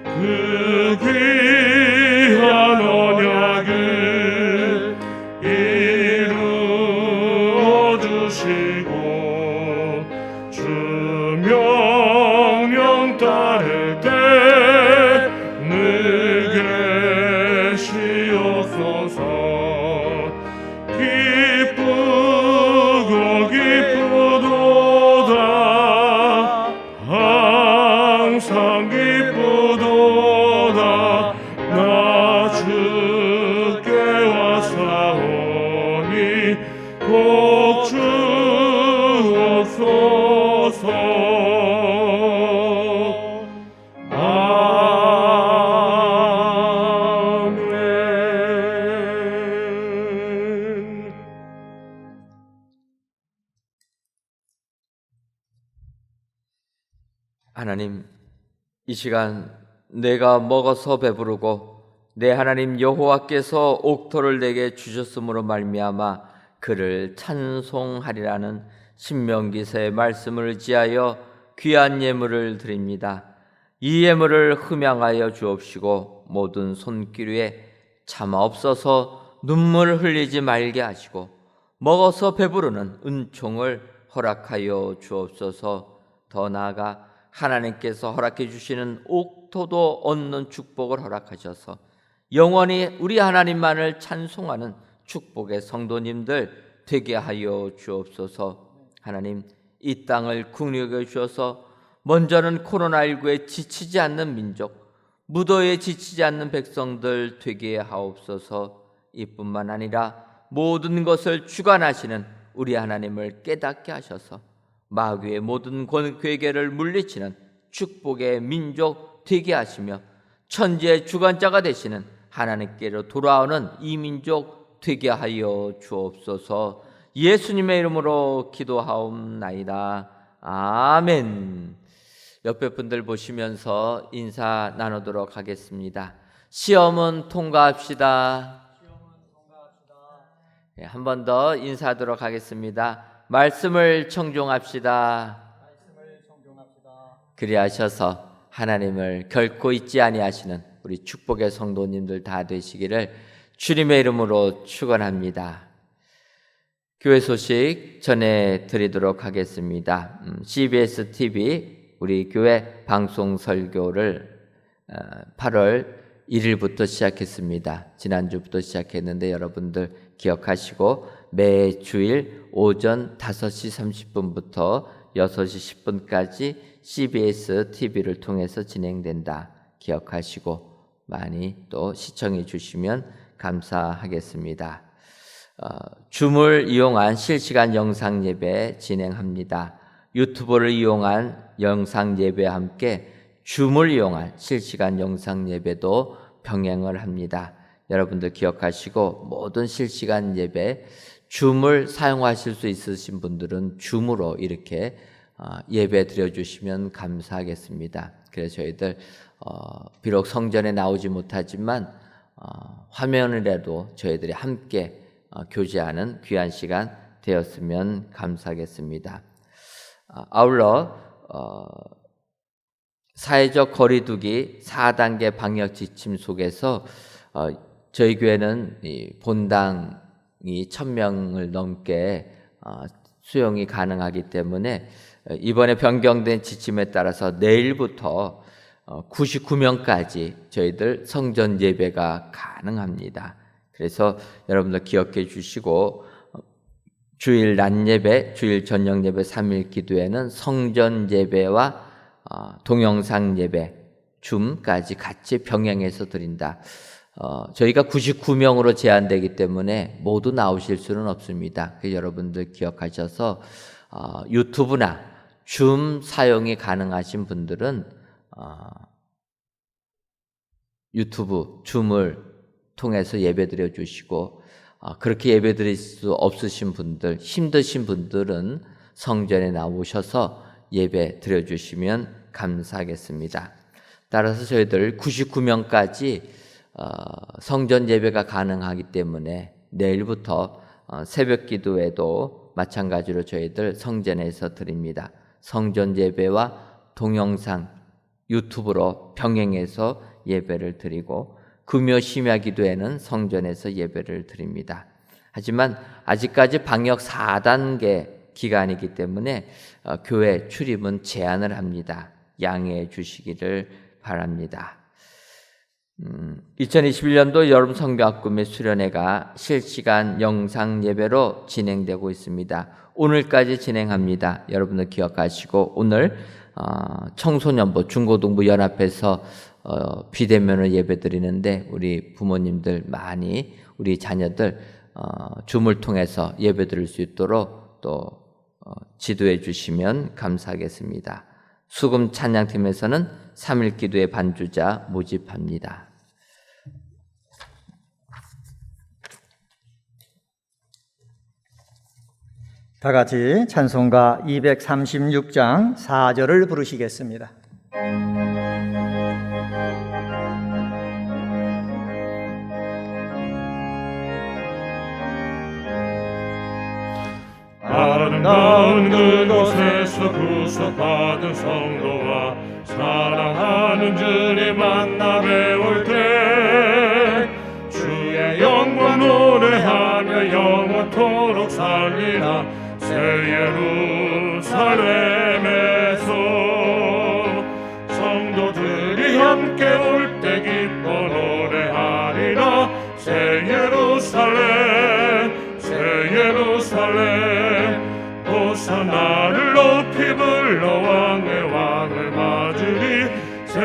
그 귀한 언약을 이루어 주시고 주 명령 따를 때 늘 계시옵소서. 기쁘고 기쁘도다 항상 기쁘도다 나 주께 와사오니 복 주옵소서. 아멘. 하나님, 이 시간 내가 먹어서 배부르고 내 하나님 여호와께서 옥토를 내게 주셨으므로 말미암아 그를 찬송하리라는 신명기서의 말씀을 의지하여 귀한 예물을 드립니다. 이 예물을 흠양하여 주옵시고 모든 손길 위에 참 없어서 눈물 흘리지 말게 하시고 먹어서 배부르는 은총을 허락하여 주옵소서. 더 나아가 하나님께서 허락해 주시는 옥토도 얻는 축복을 허락하셔서 영원히 우리 하나님만을 찬송하는 축복의 성도님들 되게 하여 주옵소서. 하나님, 이 땅을 국력해 주셔서 먼저는 코로나19에 지치지 않는 민족, 무더위에 지치지 않는 백성들 되게 하옵소서. 이뿐만 아니라 모든 것을 주관하시는 우리 하나님을 깨닫게 하셔서 마귀의 모든 괴계를 물리치는 축복의 민족 되게 하시며 천지의 주관자가 되시는 하나님께로 돌아오는 이 민족 되게 하여 주옵소서. 예수님의 이름으로 기도하옵나이다. 아멘. 옆에 분들 보시면서 인사 나누도록 하겠습니다. 시험은 통과합시다. 한 번 더 인사하도록 하겠습니다. 말씀을 청종합시다. 그리하셔서 하나님을 결코 잊지 아니하시는 우리 축복의 성도님들 다 되시기를 주님의 이름으로 축원합니다. 교회 소식 전해드리도록 하겠습니다. CBS TV 우리 교회 방송 설교를 8월 1일부터 시작했습니다. 지난주부터 시작했는데 여러분들 기억하시고 매주일 오전 5시 30분부터 6시 10분까지 CBS TV를 통해서 진행된다. 기억하시고 많이 또 시청해 주시면 감사하겠습니다. 줌을 이용한 실시간 영상 예배 진행합니다. 유튜브를 이용한 영상 예배와 함께 줌을 이용한 실시간 영상 예배도 병행을 합니다. 여러분들 기억하시고 모든 실시간 예배 줌을 사용하실 수 있으신 분들은 줌으로 이렇게 예배 드려주시면 감사하겠습니다. 그래서 저희들 비록 성전에 나오지 못하지만 화면이라도 저희들이 함께 교제하는 귀한 시간 되었으면 감사하겠습니다. 아울러 사회적 거리두기 4단계 방역 지침 속에서 저희 교회는 본당이 1000명을 넘게 수용이 가능하기 때문에 이번에 변경된 지침에 따라서 내일부터 99명까지 저희들 성전 예배가 가능합니다. 그래서 여러분들 기억해 주시고 주일 낮 예배, 주일 저녁 예배 3일 기도회는 성전 예배와 동영상 예배, 줌까지 같이 병행해서 드린다. 저희가 99명으로 제한되기 때문에 모두 나오실 수는 없습니다. 그래서 여러분들 기억하셔서 유튜브나 줌 사용이 가능하신 분들은 유튜브, 줌을 통해서 예배드려 주시고 그렇게 예배드릴 수 없으신 분들, 힘드신 분들은 성전에 나오셔서 예배 드려 주시면 감사하겠습니다. 따라서 저희들 99명까지 성전 예배가 가능하기 때문에 내일부터 새벽 기도에도 마찬가지로 저희들 성전에서 드립니다. 성전 예배와 동영상 유튜브로 병행해서 예배를 드리고 금요 심야 기도에는 성전에서 예배를 드립니다. 하지만 아직까지 방역 4단계 기간이기 때문에 교회 출입은 제한을 합니다. 양해해 주시기를 바랍니다. 2021년도 여름 성교학교 및 수련회가 실시간 영상 예배로 진행되고 있습니다. 오늘까지 진행합니다. 여러분들 기억하시고 오늘 청소년부 중고등부 연합에서 비대면을 예배드리는데 우리 부모님들 많이 우리 자녀들 줌을 통해서 예배드릴 수 있도록 또 지도해 주시면 감사하겠습니다. 수금 찬양팀에서는 3일 기도의 반주자 모집합니다. 다 같이 찬송가 236장 4절을 부르시겠습니다. 아름다운 그곳에서 구속받은 성도와 사랑하는 주님 만나 배울 때 주의 영광 노래하며 영원토록 살리라. 새 예루살렘에서 성도들이 함께 올 때 기뻐 노래하리라. 새 예루살렘 새 예루살렘 호산나를 높이 불러 왕의 왕을 맞으리. 새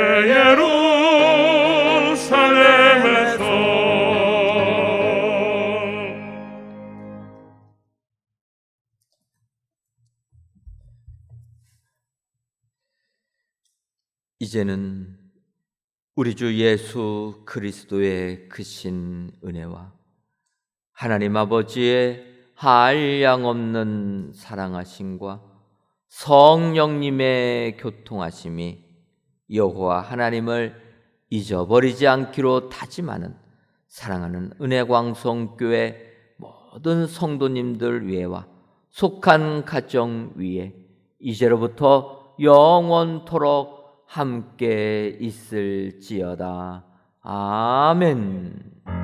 예루살렘에서 이제는 우리 주 예수 그리스도의 크신 은혜와 하나님 아버지의 한량없는 사랑하심과 성령님의 교통하심이 여호와 하나님을 잊어버리지 않기로 다짐하는 사랑하는 은혜광성교회 모든 성도님들 위에와 속한 가정 위에 이제로부터 영원토록 함께 있을지어다. 아멘.